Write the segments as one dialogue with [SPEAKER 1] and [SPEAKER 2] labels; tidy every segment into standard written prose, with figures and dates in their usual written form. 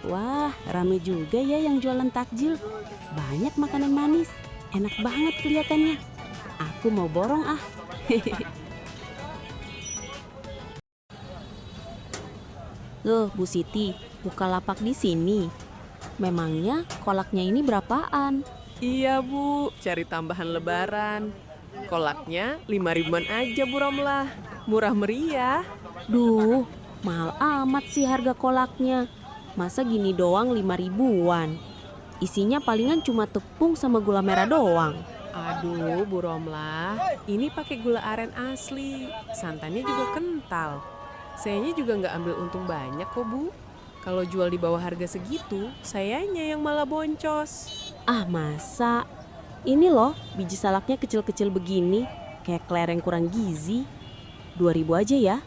[SPEAKER 1] Wah, rame juga ya yang jualan takjil. Banyak makanan manis. Enak banget kelihatannya. Aku mau borong ah. Loh, Bu Siti, buka lapak di sini. Memangnya kolaknya ini berapaan?
[SPEAKER 2] Iya Bu, cari tambahan lebaran. Kolaknya 5 ribuan aja Bu Romlah. Murah meriah.
[SPEAKER 1] Duh, mahal amat sih harga kolaknya. Masa gini doang 5 ribuan? Isinya palingan cuma tepung sama gula merah doang.
[SPEAKER 2] Aduh Bu Romlah, ini pakai gula aren asli. Santannya juga kental. Sayanya juga nggak ambil untung banyak kok Bu. Kalau jual di bawah harga segitu, sayanya yang malah boncos.
[SPEAKER 1] Ah masa? Ini loh biji salaknya kecil-kecil begini. Kayak kelereng kurang gizi. 2 ribu aja ya.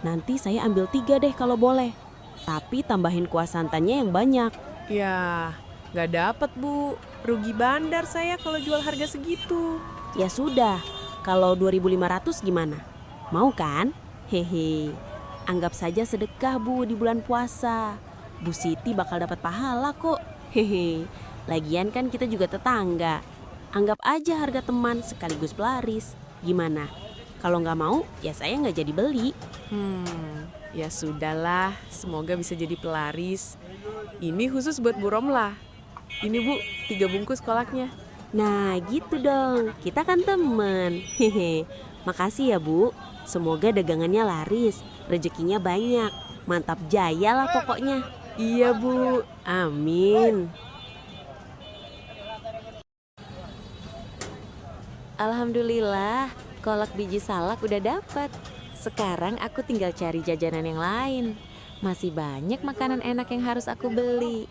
[SPEAKER 1] Nanti saya ambil 3 deh kalau boleh. Tapi tambahin kuah santannya yang banyak.
[SPEAKER 2] Ya, nggak dapet Bu. Rugi bandar saya kalau jual harga segitu.
[SPEAKER 1] Ya sudah, kalau 2.500 gimana? Mau kan? Hehe. Anggap saja sedekah Bu di bulan puasa. Bu Siti bakal dapat pahala kok. Hehe. Lagian kan kita juga tetangga. Anggap aja harga teman sekaligus pelaris. Gimana? Kalau nggak mau, ya saya nggak jadi beli.
[SPEAKER 2] Ya sudahlah. Semoga bisa jadi pelaris. Ini khusus buat Bu Romlah. Ini Bu, 3 bungkus kolaknya.
[SPEAKER 1] Nah gitu dong, kita kan temen. Hehe. Makasih ya Bu. Semoga dagangannya laris, rezekinya banyak. Mantap jaya lah pokoknya.
[SPEAKER 2] Iya Bu, amin.
[SPEAKER 1] Alhamdulillah, kolak biji salak udah dapet. Sekarang aku tinggal cari jajanan yang lain. Masih banyak makanan enak yang harus aku beli.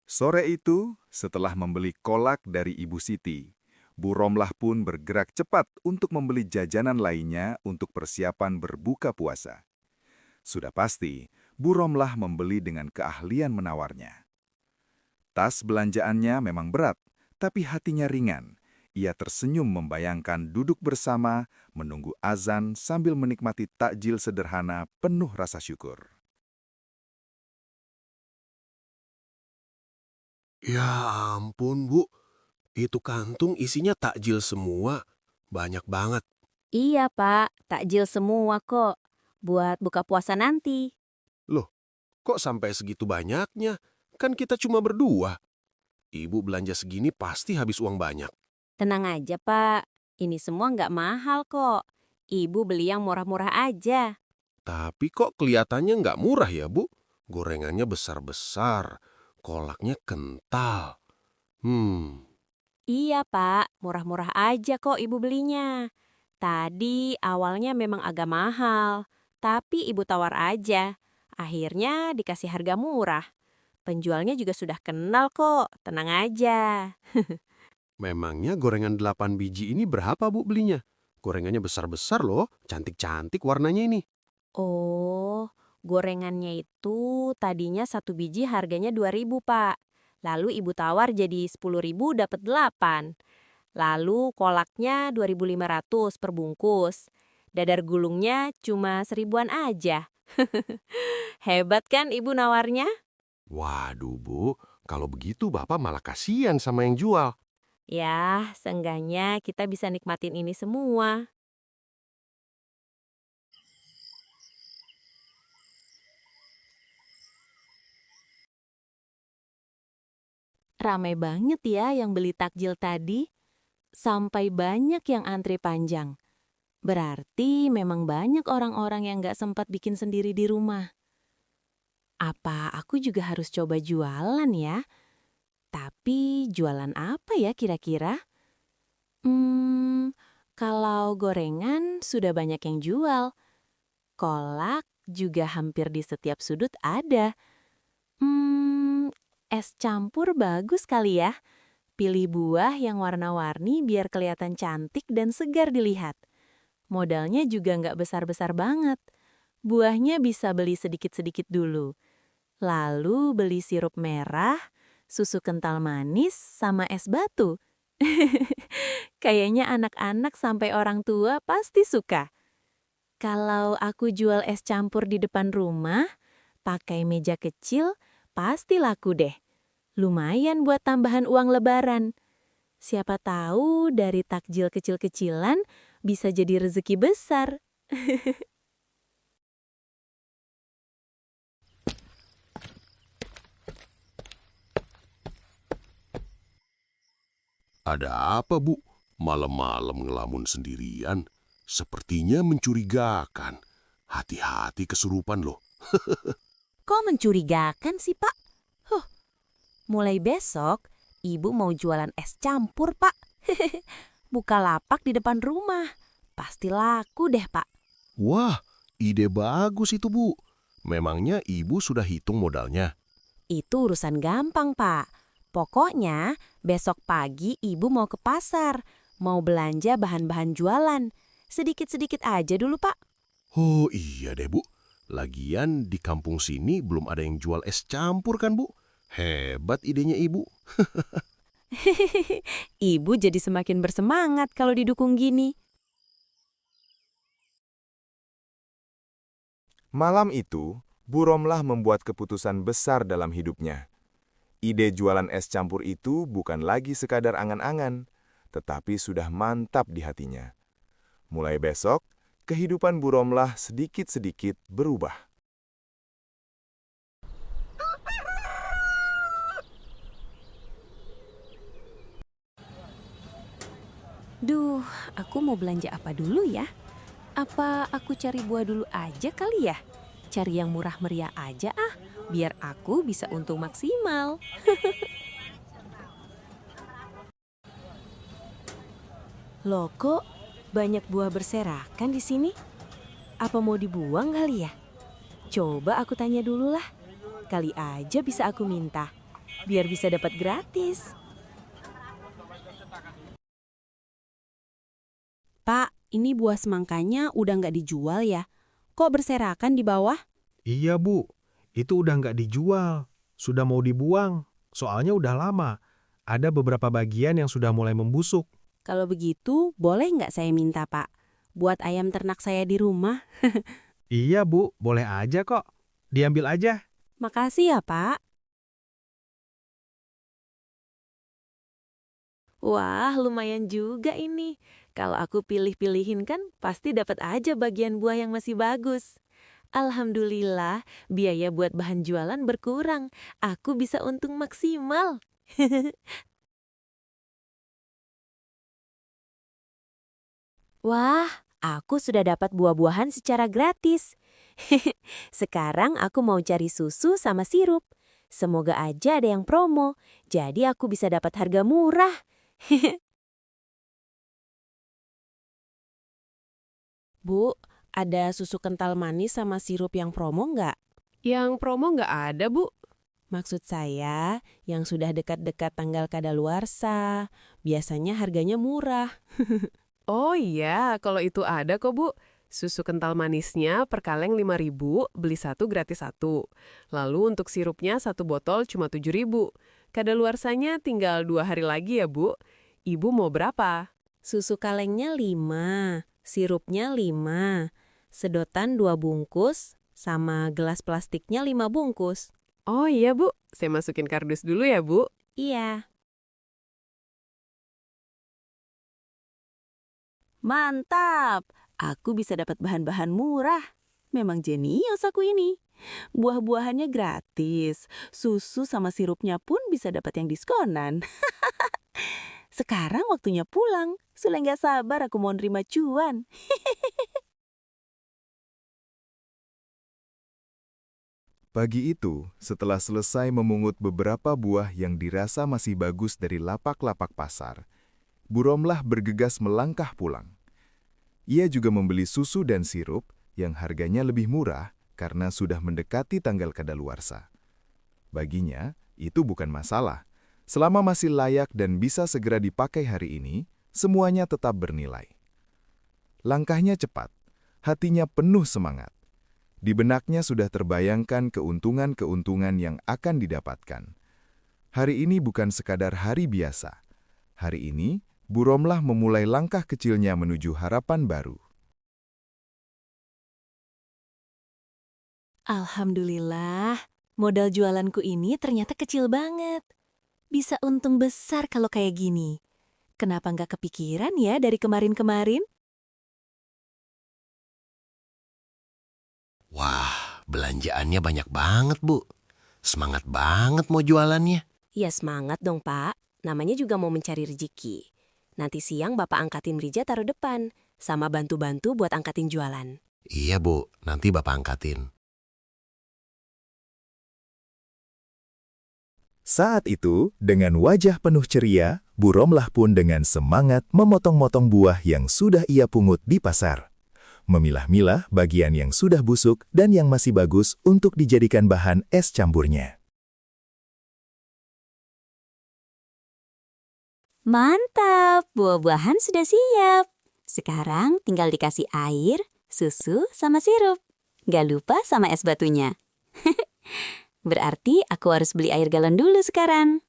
[SPEAKER 3] Sore itu, setelah membeli kolak dari Ibu Siti, Bu Romlah pun bergerak cepat untuk membeli jajanan lainnya untuk persiapan berbuka puasa. Sudah pasti, Bu Romlah membeli dengan keahlian menawarnya. Tas belanjaannya memang berat, tapi hatinya ringan. Ia tersenyum membayangkan duduk bersama, menunggu azan sambil menikmati takjil sederhana penuh rasa syukur.
[SPEAKER 4] Ya ampun, Bu. Itu kantung isinya takjil semua. Banyak banget.
[SPEAKER 1] Iya Pak, takjil semua kok. Buat buka puasa nanti.
[SPEAKER 4] Loh, kok sampai segitu banyaknya? Kan kita cuma berdua. Ibu belanja segini pasti habis uang banyak.
[SPEAKER 1] Tenang aja Pak, ini semua nggak mahal kok. Ibu beli yang murah-murah aja.
[SPEAKER 4] Tapi kok kelihatannya nggak murah ya, Bu? Gorengannya besar-besar. Kolaknya kental.
[SPEAKER 1] Iya Pak, murah-murah aja kok ibu belinya. Tadi awalnya memang agak mahal, tapi ibu tawar aja. Akhirnya dikasih harga murah. Penjualnya juga sudah kenal kok, tenang aja.
[SPEAKER 4] Memangnya gorengan 8 biji ini berapa, Bu, belinya? Gorengannya besar-besar loh, cantik-cantik warnanya ini.
[SPEAKER 1] Oh, gorengannya itu tadinya satu biji harganya 2 ribu Pak. Lalu ibu tawar jadi 10 ribu dapat 8. Lalu kolaknya 2.500 per bungkus. Dadar gulungnya cuma 1.000-an aja. Hebat kan ibu nawarnya?
[SPEAKER 4] Waduh, Bu, kalau begitu Bapak malah kasihan sama yang jual.
[SPEAKER 1] Ya, seenggaknya kita bisa nikmatin ini semua. Ramai banget ya yang beli takjil tadi. Sampai banyak yang antri panjang. Berarti memang banyak orang-orang yang gak sempat bikin sendiri di rumah. Apa aku juga harus coba jualan ya? Tapi jualan apa ya kira-kira? Kalau gorengan sudah banyak yang jual. Kolak juga hampir di setiap sudut ada. Es campur bagus kali ya. Pilih buah yang warna-warni biar kelihatan cantik dan segar dilihat. Modalnya juga nggak besar-besar banget. Buahnya bisa beli sedikit-sedikit dulu. Lalu beli sirup merah, susu kental manis, sama es batu. Kayaknya anak-anak sampai orang tua pasti suka. Kalau aku jual es campur di depan rumah, pakai meja kecil, pasti laku deh. Lumayan buat tambahan uang lebaran. Siapa tahu dari takjil kecil-kecilan bisa jadi rezeki besar.
[SPEAKER 4] Ada apa, Bu? Malam-malam ngelamun sendirian. Sepertinya mencurigakan. Hati-hati kesurupan loh.
[SPEAKER 1] Kok mencurigakan sih, Pak? Mulai besok, Ibu mau jualan es campur, Pak. Buka lapak di depan rumah. Pasti laku deh, Pak.
[SPEAKER 4] Wah, ide bagus itu, Bu. Memangnya Ibu sudah hitung modalnya?
[SPEAKER 1] Itu urusan gampang, Pak. Pokoknya, besok pagi Ibu mau ke pasar. Mau belanja bahan-bahan jualan. Sedikit-sedikit aja dulu, Pak.
[SPEAKER 4] Oh iya deh, Bu. Lagian di kampung sini belum ada yang jual es campur kan, Bu? Hebat idenya Ibu.
[SPEAKER 1] Ibu jadi semakin bersemangat kalau didukung gini.
[SPEAKER 3] Malam itu, Bu Romlah membuat keputusan besar dalam hidupnya. Ide jualan es campur itu bukan lagi sekadar angan-angan, tetapi sudah mantap di hatinya. Mulai besok, kehidupan Bu Romlah sedikit-sedikit berubah.
[SPEAKER 1] Duh, aku mau belanja apa dulu ya? Apa aku cari buah dulu aja kali ya? Cari yang murah meriah aja biar aku bisa untung maksimal. Loh kok banyak buah berserakan di sini? Apa mau dibuang kali ya? Coba aku tanya dulu lah. Kali aja bisa aku minta, biar bisa dapat gratis. Pak, ini buah semangkanya udah nggak dijual ya? Kok berserakan di bawah?
[SPEAKER 5] Iya, Bu. Itu udah nggak dijual. Sudah mau dibuang. Soalnya udah lama. Ada beberapa bagian yang sudah mulai membusuk.
[SPEAKER 1] Kalau begitu, boleh nggak saya minta, Pak? Buat ayam ternak saya di rumah.
[SPEAKER 5] Iya, Bu. Boleh aja kok. Diambil aja.
[SPEAKER 1] Makasih ya, Pak. Wah, lumayan juga ini. Kalau aku pilih-pilihin kan pasti dapat aja bagian buah yang masih bagus. Alhamdulillah, biaya buat bahan jualan berkurang. Aku bisa untung maksimal. Wah, aku sudah dapat buah-buahan secara gratis. Sekarang aku mau cari susu sama sirup. Semoga aja ada yang promo, jadi aku bisa dapat harga murah. Bu, ada susu kental manis sama sirup yang promo nggak?
[SPEAKER 2] Yang promo nggak ada, Bu.
[SPEAKER 1] Maksud saya, yang sudah dekat-dekat tanggal kadaluarsa. Biasanya harganya murah.
[SPEAKER 2] Oh iya, kalau itu ada kok, Bu. Susu kental manisnya per kaleng 5.000, beli satu gratis satu. Lalu untuk sirupnya satu botol cuma 7.000. Kadaluarsanya tinggal 2 hari lagi ya, Bu. Ibu mau berapa?
[SPEAKER 1] Susu kalengnya 5, sirupnya 5, sedotan 2 bungkus, sama gelas plastiknya 5 bungkus.
[SPEAKER 2] Oh iya, Bu. Saya masukin kardus dulu ya, Bu.
[SPEAKER 1] Iya. Mantap! Aku bisa dapat bahan-bahan murah. Memang jenius aku ini. Buah-buahannya gratis. Susu sama sirupnya pun bisa dapat yang diskonan. Sekarang waktunya pulang. Sudah nggak sabar aku mau nerima cuan.
[SPEAKER 3] Pagi itu, setelah selesai memungut beberapa buah yang dirasa masih bagus dari lapak-lapak pasar, Bu Romlah bergegas melangkah pulang. Ia juga membeli susu dan sirup yang harganya lebih murah karena sudah mendekati tanggal kadaluarsa. Baginya, itu bukan masalah. Selama masih layak dan bisa segera dipakai hari ini, semuanya tetap bernilai. Langkahnya cepat, hatinya penuh semangat. Di benaknya sudah terbayangkan keuntungan-keuntungan yang akan didapatkan. Hari ini bukan sekadar hari biasa. Hari ini, Bu Romlah memulai langkah kecilnya menuju harapan baru.
[SPEAKER 6] Alhamdulillah, modal jualanku ini ternyata kecil banget. Bisa untung besar kalau kayak gini. Kenapa nggak kepikiran ya dari kemarin-kemarin?
[SPEAKER 4] Wah, belanjaannya banyak banget, Bu. Semangat banget mau jualannya.
[SPEAKER 1] Ya semangat dong, Pak. Namanya juga mau mencari rezeki. Nanti siang Bapak angkatin meja taruh depan, sama bantu-bantu buat angkatin jualan.
[SPEAKER 4] Iya, Bu. Nanti Bapak angkatin.
[SPEAKER 3] Saat itu, dengan wajah penuh ceria, Bu Romlah pun dengan semangat memotong-motong buah yang sudah ia pungut di pasar. Memilah-milah bagian yang sudah busuk dan yang masih bagus untuk dijadikan bahan es campurnya.
[SPEAKER 6] Mantap, buah-buahan sudah siap. Sekarang tinggal dikasih air, susu, sama sirup. Gak lupa sama es batunya. Berarti aku harus beli air galon dulu sekarang.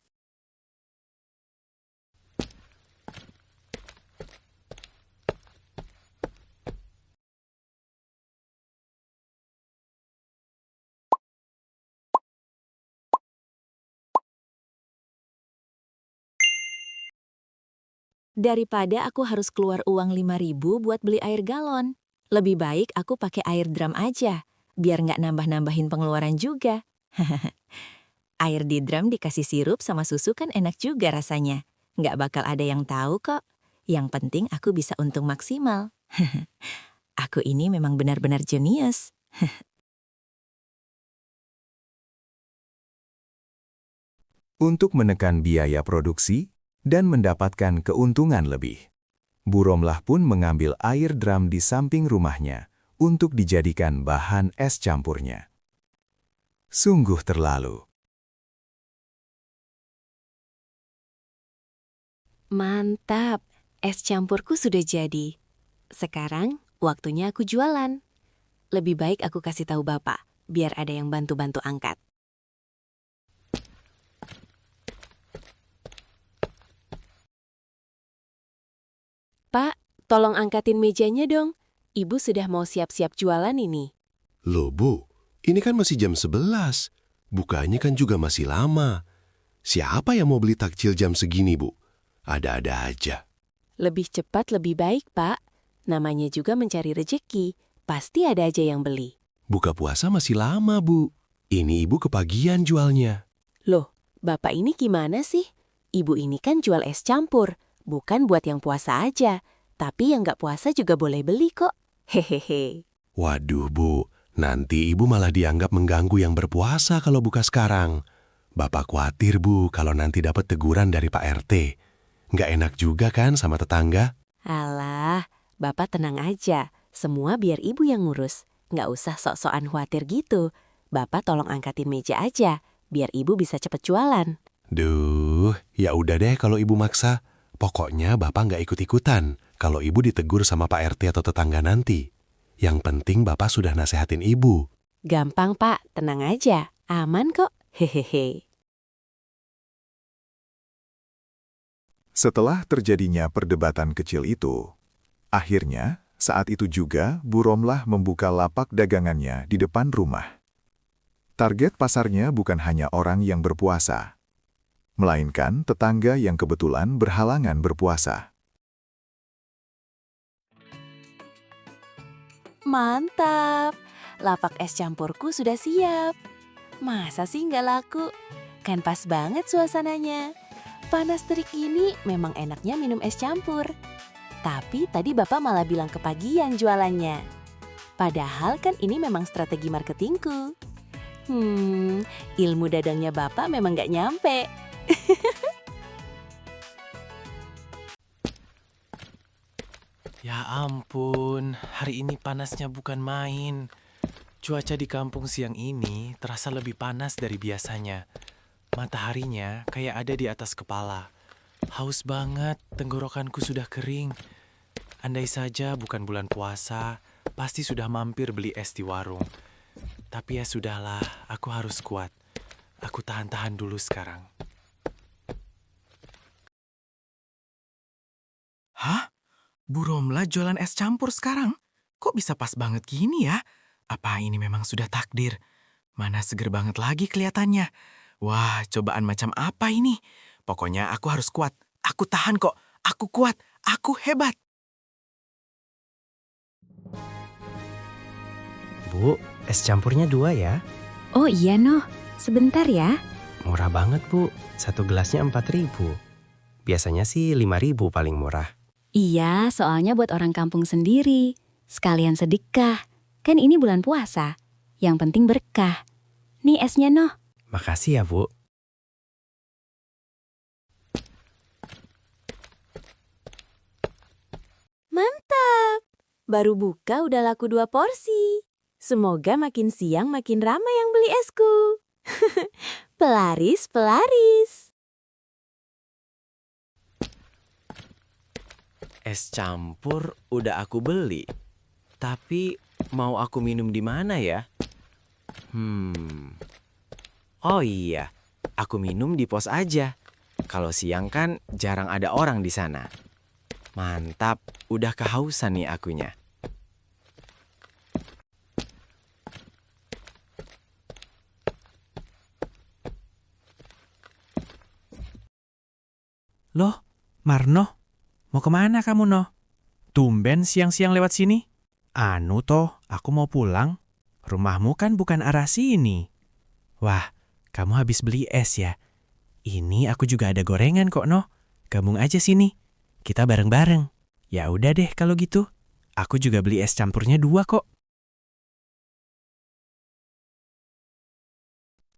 [SPEAKER 6] Daripada aku harus keluar uang 5.000 buat beli air galon. Lebih baik aku pakai air drum aja, biar nggak nambah-nambahin pengeluaran juga. Air di drum dikasih sirup sama susu kan enak juga rasanya. Nggak bakal ada yang tahu kok. Yang penting aku bisa untung maksimal. Aku ini memang benar-benar jenius.
[SPEAKER 3] Untuk menekan biaya produksi dan mendapatkan keuntungan lebih, Bu Romlah pun mengambil air drum di samping rumahnya untuk dijadikan bahan es campurnya. Sungguh terlalu.
[SPEAKER 1] Mantap, es campurku sudah jadi. Sekarang waktunya aku jualan. Lebih baik aku kasih tahu Bapak, biar ada yang bantu-bantu angkat. Pak, tolong angkatin mejanya dong. Ibu sudah mau siap-siap jualan ini.
[SPEAKER 4] Loh, Bu. Ini kan masih jam 11. Bukanya kan juga masih lama. Siapa yang mau beli takjil jam segini, Bu? Ada-ada aja.
[SPEAKER 1] Lebih cepat lebih baik, Pak. Namanya juga mencari rejeki. Pasti ada aja yang beli.
[SPEAKER 4] Buka puasa masih lama, Bu. Ini Ibu kepagian jualnya.
[SPEAKER 1] Loh, Bapak ini gimana sih? Ibu ini kan jual es campur. Bukan buat yang puasa aja. Tapi yang nggak puasa juga boleh beli kok. Hehehe.
[SPEAKER 4] Waduh, Bu. Nanti Ibu malah dianggap mengganggu yang berpuasa kalau buka sekarang. Bapak khawatir, Bu, kalau nanti dapat teguran dari Pak RT. Nggak enak juga kan sama tetangga?
[SPEAKER 1] Alah, Bapak tenang aja. Semua biar Ibu yang ngurus. Nggak usah sok-sokan khawatir gitu. Bapak tolong angkatin meja aja, biar Ibu bisa cepet jualan.
[SPEAKER 4] Duh, ya udah deh kalau Ibu maksa. Pokoknya Bapak nggak ikut-ikutan kalau Ibu ditegur sama Pak RT atau tetangga nanti. Yang penting Bapak sudah nasehatin Ibu.
[SPEAKER 1] Gampang, Pak. Tenang aja. Aman kok. Hehehe.
[SPEAKER 3] Setelah terjadinya perdebatan kecil itu, akhirnya saat itu juga Bu Romlah membuka lapak dagangannya di depan rumah. Target pasarnya bukan hanya orang yang berpuasa, melainkan tetangga yang kebetulan berhalangan berpuasa.
[SPEAKER 6] Mantap, lapak es campurku sudah siap. Masa sih nggak laku? Kan pas banget suasananya. Panas terik ini memang enaknya minum es campur. Tapi tadi Bapak malah bilang kepagian jualannya. Padahal kan ini memang strategi marketingku. Ilmu dadangnya Bapak memang nggak nyampe.
[SPEAKER 7] Ya ampun, hari ini panasnya bukan main. Cuaca di kampung siang ini terasa lebih panas dari biasanya. Mataharinya kayak ada di atas kepala. Haus banget, tenggorokanku sudah kering. Andai saja bukan bulan puasa, pasti sudah mampir beli es di warung. Tapi ya sudahlah, aku harus kuat. Aku tahan-tahan dulu sekarang. Hah? Bu Romlah jualan es campur sekarang? Kok bisa pas banget gini ya? Apa ini memang sudah takdir? Mana seger banget lagi kelihatannya. Wah, cobaan macam apa ini? Pokoknya aku harus kuat. Aku tahan kok. Aku kuat. Aku hebat.
[SPEAKER 8] Bu, es campurnya 2 ya.
[SPEAKER 6] Oh iya Noh, sebentar ya.
[SPEAKER 8] Murah banget Bu, satu gelasnya 4.000. Biasanya sih 5.000 paling murah.
[SPEAKER 9] Iya, soalnya buat orang kampung sendiri. Sekalian sedekah. Kan ini bulan puasa. Yang penting berkah. Nih esnya Noh.
[SPEAKER 8] Makasih ya Bu.
[SPEAKER 1] Mantap! Baru buka udah laku 2 porsi. Semoga makin siang makin ramai yang beli esku. Pelaris, pelaris.
[SPEAKER 10] Es campur udah aku beli. Tapi mau aku minum di mana ya? Oh iya, aku minum di pos aja. Kalau siang kan jarang ada orang di sana. Mantap, udah kehausan nih akunya.
[SPEAKER 11] Loh, Marno, mau kemana kamu, Noh? Tumben siang-siang lewat sini. Anu toh, aku mau pulang. Rumahmu kan bukan arah sini. Wah, kamu habis beli es ya? Ini aku juga ada gorengan kok, Noh. Gabung aja sini. Kita bareng-bareng. Ya udah deh kalau gitu. Aku juga beli es campurnya 2 kok.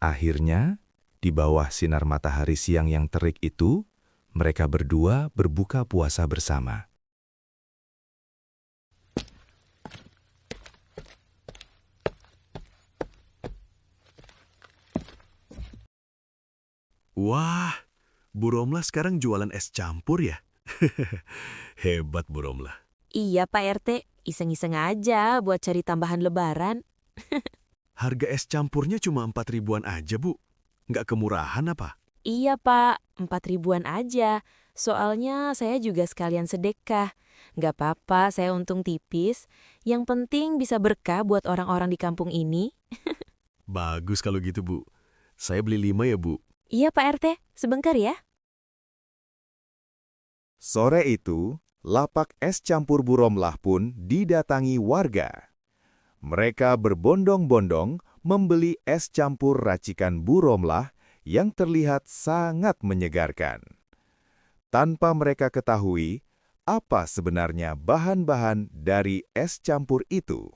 [SPEAKER 3] Akhirnya, di bawah sinar matahari siang yang terik itu, mereka berdua berbuka puasa bersama.
[SPEAKER 4] Wah, Bu Romlah sekarang jualan es campur ya? Hebat Bu Romlah.
[SPEAKER 1] Iya Pak RT, iseng-iseng aja buat cari tambahan lebaran.
[SPEAKER 4] Harga es campurnya cuma 4.000-an aja, Bu. Nggak kemurahan apa?
[SPEAKER 1] Iya Pak, 4.000-an aja. Soalnya saya juga sekalian sedekah. Nggak apa-apa, saya untung tipis. Yang penting bisa berkah buat orang-orang di kampung ini.
[SPEAKER 4] Bagus kalau gitu, Bu. Saya beli 5 ya, Bu.
[SPEAKER 1] Iya Pak RT, sebentar ya.
[SPEAKER 3] Sore itu, lapak es campur Bu Romlah pun didatangi warga. Mereka berbondong-bondong membeli es campur racikan Bu Romlah yang terlihat sangat menyegarkan. Tanpa mereka ketahui apa sebenarnya bahan-bahan dari es campur itu.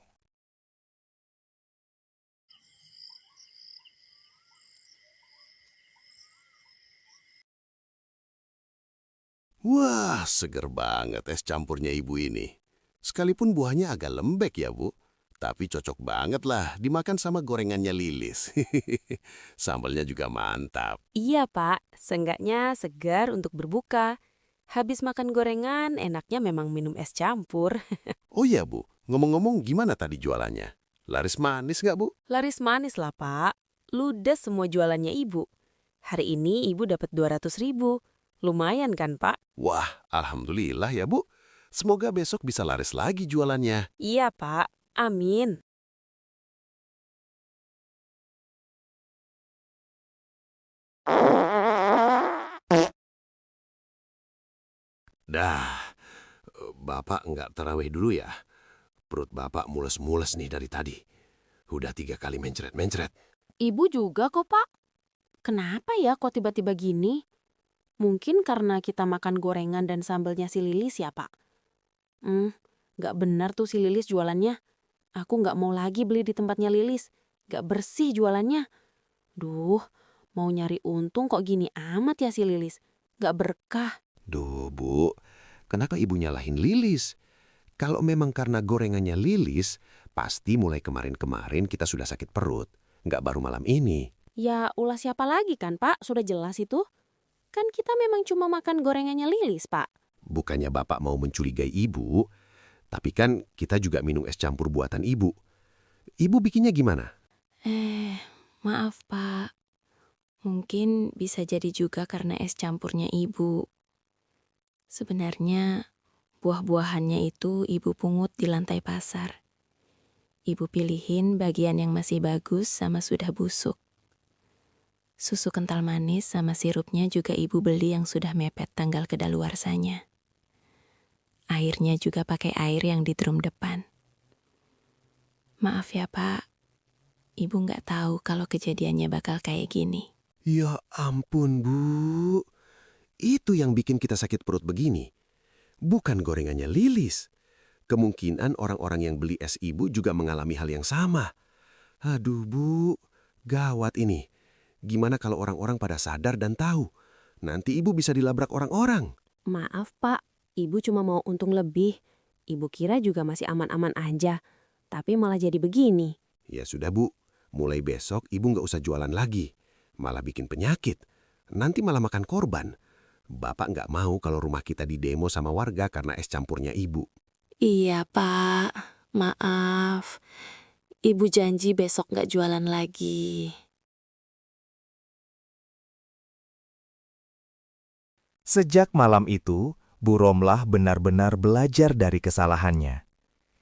[SPEAKER 4] Wah, seger banget es campurnya ibu ini. Sekalipun buahnya agak lembek ya, Bu. Tapi cocok banget lah dimakan sama gorengannya Lilis. Sambalnya juga mantap.
[SPEAKER 1] Iya Pak, seenggaknya segar untuk berbuka. Habis makan gorengan, enaknya memang minum es campur.
[SPEAKER 4] Oh iya, Bu. Ngomong-ngomong gimana tadi jualannya? Laris manis nggak, Bu?
[SPEAKER 1] Laris manis lah Pak. Ludes semua jualannya Ibu. Hari ini Ibu dapat 200.000. Lumayan kan Pak?
[SPEAKER 4] Wah, alhamdulillah ya, Bu. Semoga besok bisa laris lagi jualannya.
[SPEAKER 1] Iya Pak, amin.
[SPEAKER 4] Dah, Bapak nggak tarawih dulu ya? Perut Bapak mules-mules nih dari tadi. Udah 3 kali mencret-mencret.
[SPEAKER 1] Ibu juga kok Pak. Kenapa ya kok tiba-tiba gini? Mungkin karena kita makan gorengan dan sambalnya si Lilis ya Pak? Nggak benar tuh si Lilis jualannya. Aku nggak mau lagi beli di tempatnya Lilis. Nggak bersih jualannya. Duh, mau nyari untung kok gini amat ya si Lilis. Nggak berkah.
[SPEAKER 4] Duh, Bu. Kenapa ibu nyalahin Lilis? Kalau memang karena gorengannya Lilis, pasti mulai kemarin-kemarin kita sudah sakit perut. Nggak baru malam ini.
[SPEAKER 1] Ya ulah siapa lagi kan Pak? Sudah jelas itu. Kan kita memang cuma makan gorengannya Lilis Pak.
[SPEAKER 4] Bukannya Bapak mau mencurigai ibu, tapi kan kita juga minum es campur buatan ibu. Ibu bikinnya gimana?
[SPEAKER 9] Maaf Pak. Mungkin bisa jadi juga karena es campurnya Ibu. Sebenarnya buah-buahannya itu Ibu pungut di lantai pasar.
[SPEAKER 6] Ibu pilihin bagian yang masih bagus sama sudah busuk. Susu kental manis sama sirupnya juga ibu beli yang sudah mepet tanggal kedaluarsanya. Airnya juga pakai air yang di drum depan. Maaf ya Pak, ibu nggak tahu kalau kejadiannya bakal kayak gini.
[SPEAKER 4] Ya ampun, Bu. Itu yang bikin kita sakit perut begini. Bukan gorengannya Lilis. Kemungkinan orang-orang yang beli es ibu juga mengalami hal yang sama. Aduh, Bu. Gawat ini. Gimana kalau orang-orang pada sadar dan tahu? Nanti ibu bisa dilabrak orang-orang.
[SPEAKER 1] Maaf Pak, ibu cuma mau untung lebih. Ibu kira juga masih aman-aman aja, tapi malah jadi begini.
[SPEAKER 4] Ya sudah, Bu. Mulai besok ibu nggak usah jualan lagi. Malah bikin penyakit. Nanti malah makan korban. Bapak nggak mau kalau rumah kita didemo sama warga karena es campurnya ibu.
[SPEAKER 6] Iya Pak, maaf. Ibu janji besok nggak jualan lagi.
[SPEAKER 12] Sejak malam itu, Bu Romlah benar-benar belajar dari kesalahannya.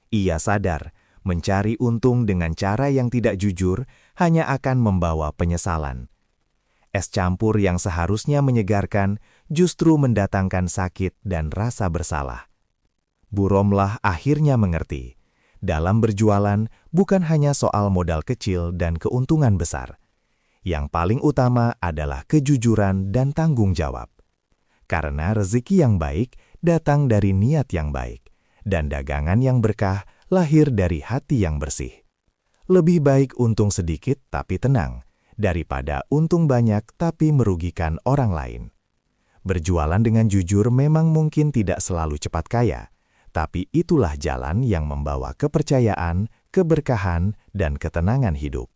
[SPEAKER 12] Ia sadar, mencari untung dengan cara yang tidak jujur hanya akan membawa penyesalan. Es campur yang seharusnya menyegarkan justru mendatangkan sakit dan rasa bersalah. Bu Romlah akhirnya mengerti, dalam berjualan bukan hanya soal modal kecil dan keuntungan besar. Yang paling utama adalah kejujuran dan tanggung jawab. Karena rezeki yang baik datang dari niat yang baik, dan dagangan yang berkah lahir dari hati yang bersih. Lebih baik untung sedikit tapi tenang, daripada untung banyak tapi merugikan orang lain. Berjualan dengan jujur memang mungkin tidak selalu cepat kaya, tapi itulah jalan yang membawa kepercayaan, keberkahan, dan ketenangan hidup.